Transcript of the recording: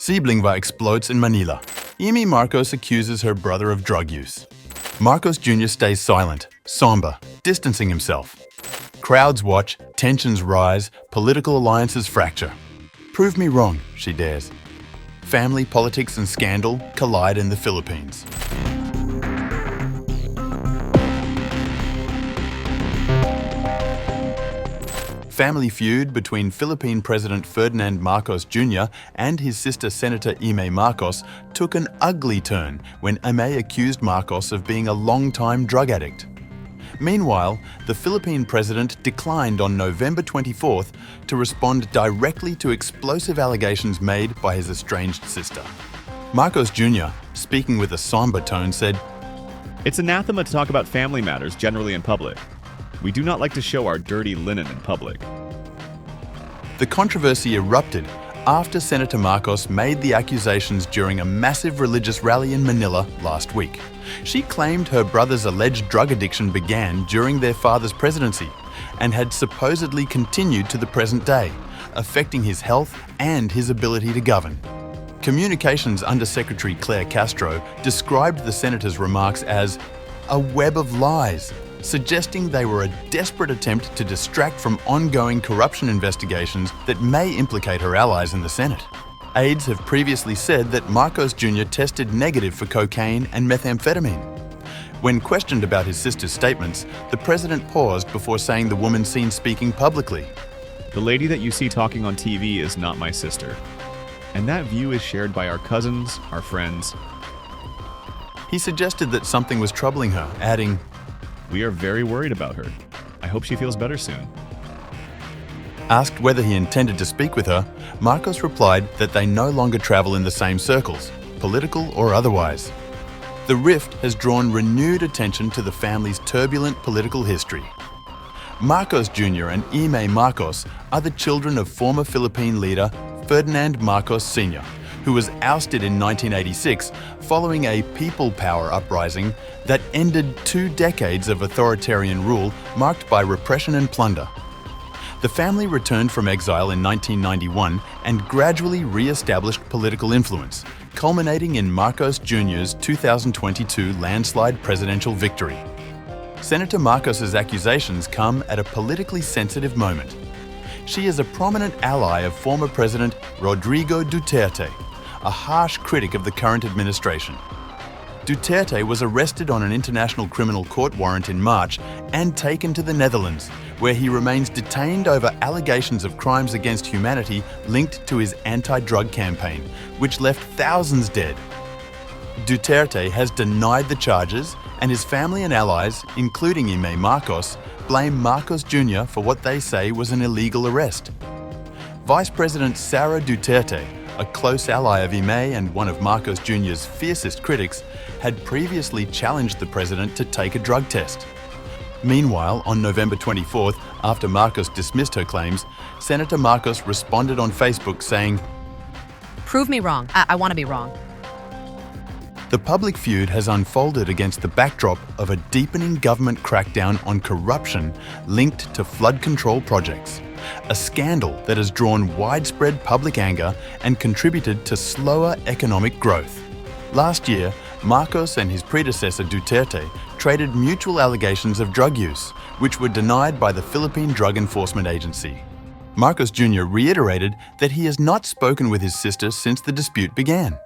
SIBLING explodes in Manila. Imee Marcos accuses her brother of drug use. Marcos Jr. stays silent, somber, distancing himself. Crowds watch, tensions rise, political alliances fracture. Prove me wrong, she dares. Family, politics and scandal collide in the Philippines. Family feud between Philippine President Ferdinand Marcos Jr. and his sister Senator Imee Marcos took an ugly turn when Imee accused Marcos of being a long-time drug addict. Meanwhile, the Philippine president declined on November 24th to respond directly to explosive allegations made by his estranged sister. Marcos Jr., speaking with a somber tone, said, "It's anathema to talk about family matters generally in public. We do not like to show our dirty linen in public." The controversy erupted after Senator Marcos made the accusations during a massive religious rally in Manila last week. She claimed her brother's alleged drug addiction began during their father's presidency and had supposedly continued to the present day, affecting his health and his ability to govern. Communications Undersecretary Claire Castro described the senator's remarks as a web of lies, suggesting they were a desperate attempt to distract from ongoing corruption investigations that may implicate her allies in the Senate. Aides have previously said that Marcos Jr. tested negative for cocaine and methamphetamine. When questioned about his sister's statements, the president paused before saying the woman seen speaking publicly. "The lady that you see talking on TV is not my sister. And that view is shared by our cousins, our friends." He suggested that something was troubling her, adding, "We are very worried about her. I hope she feels better soon." Asked whether he intended to speak with her, Marcos replied that they no longer travel in the same circles, political or otherwise. The rift has drawn renewed attention to the family's turbulent political history. Marcos Jr. and Imee Marcos are the children of former Philippine leader Ferdinand Marcos Sr., who was ousted in 1986 following a people power uprising that ended 2 decades of authoritarian rule marked by repression and plunder. The family returned from exile in 1991 and gradually re-established political influence, culminating in Marcos Jr.'s 2022 landslide presidential victory. Senator Marcos's accusations come at a politically sensitive moment. She is a prominent ally of former President Rodrigo Duterte, a harsh critic of the current administration. Duterte was arrested on an international criminal court warrant in March and taken to the Netherlands, where he remains detained over allegations of crimes against humanity linked to his anti-drug campaign, which left thousands dead. Duterte has denied the charges, and his family and allies, including Imee Marcos, blame Marcos Jr. for what they say was an illegal arrest. Vice President Sara Duterte, a close ally of Imee and one of Marcos Jr.'s fiercest critics, had previously challenged the president to take a drug test. Meanwhile, on November 24th, after Marcos dismissed her claims, Senator Marcos responded on Facebook saying, "Prove me wrong. I want to be wrong." The public feud has unfolded against the backdrop of a deepening government crackdown on corruption linked to flood control projects, a scandal that has drawn widespread public anger and contributed to slower economic growth. Last year, Marcos and his predecessor Duterte traded mutual allegations of drug use, which were denied by the Philippine Drug Enforcement Agency. Marcos Jr. reiterated that he has not spoken with his sister since the dispute began.